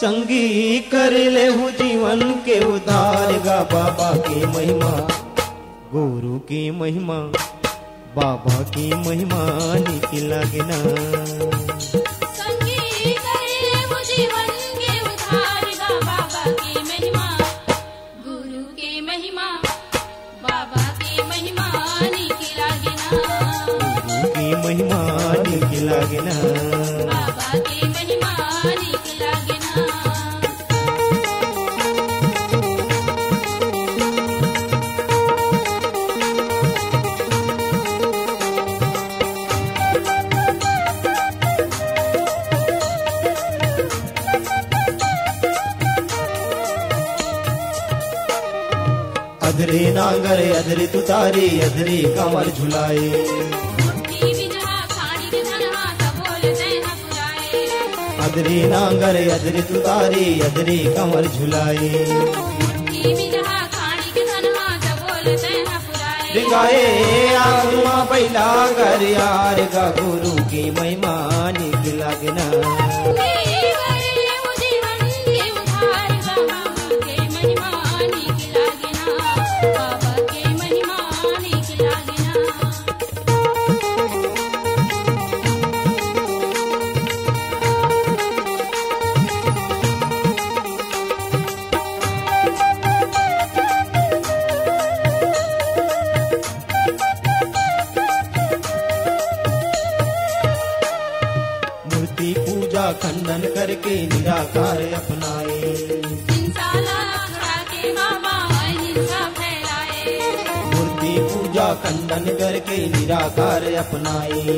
संगी कर ले हूँ जीवन के उधार गा बाबा की महिमा, गुरु की महिमा, बाबा की महिमा नीति लगना। संगी कर ले हूँ जीवन के उधार गा बाबा की महिमा, गुरु की महिमा, बाबा की महिमा नीति लगना। गुरु की महिमा नीति लगना, बाबा की महिमा नीति लगना। अधरे नांगरे अधरे तुतारी अधरे कमर झुलाए, अधरे नांगरे अधरे तुतारी अधरे कमर झुलाए। गाए आत्मा बैला कर यार गा गुरु की महिमा नीति लगना। मूर्ति पूजा खंडन करके निराकार अपनाए, मूर्ति पूजा खंडन करके निराकार अपनाए।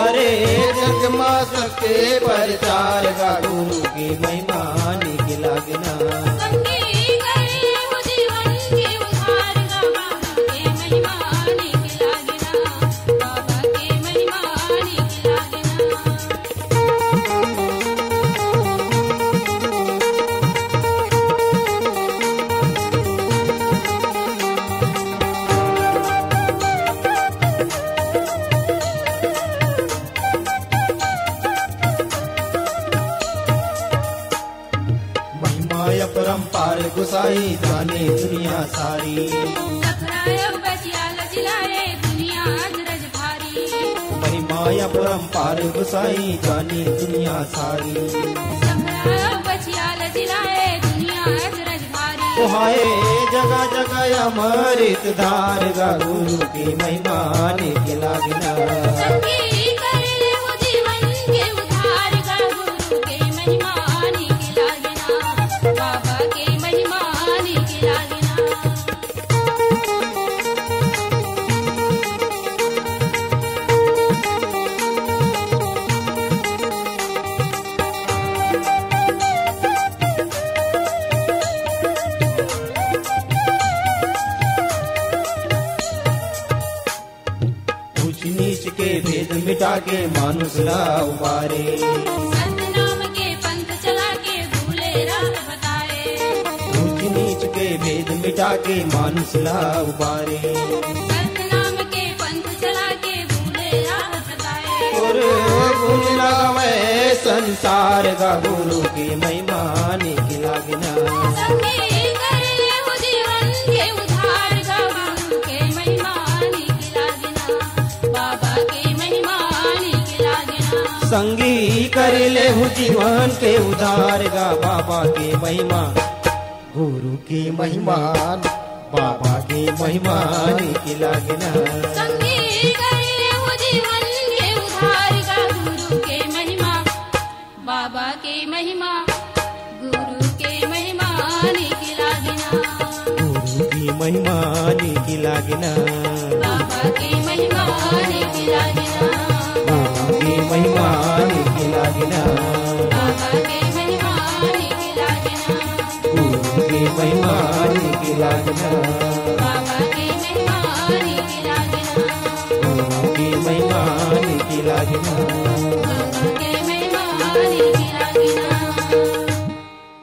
अरे जग मा सके प्रचार गा गुरु की महिमा नीति लगना। परम्पार गुसाई जाने दुनिया सारी, महिमाया परम्पार गुसाई जाने दुनिया सारी। हाय जगह जगह अमृत धार गा गुरु की महिमा नीति लगना। नीच के भेद मिटा के मानुष ला उबारे, सतनाम के पंथ चला के भूले राह बताए। ऊंच नीच के भेद मिटा के मानुष ला उबारे, सतनाम के पंथ चला के भूले राह बताए। और गुण लगावे संसार गा गुरु की महिमा नीति लगना। संगी कर ले हूँ जीवन के उधार गा बाबा की महिमा, गुरु की महिमा, बाबा की महिमा नीति लगना। संगी कर ले हूँ जीवन के उधार गा गुरु के महिमा, बाबा की महिमा, गुरु के महिमा नीति लगना। गुरु की महिमा नीति लगना, बाबा की महिमा नीति लगना। की महिमा नीति लगना, बाबा की महिमा नीति लगना। गुरु की महिमा नीति लगना, बाबा की महिमा नीति लगना। गुरु की महिमा नीति लगना।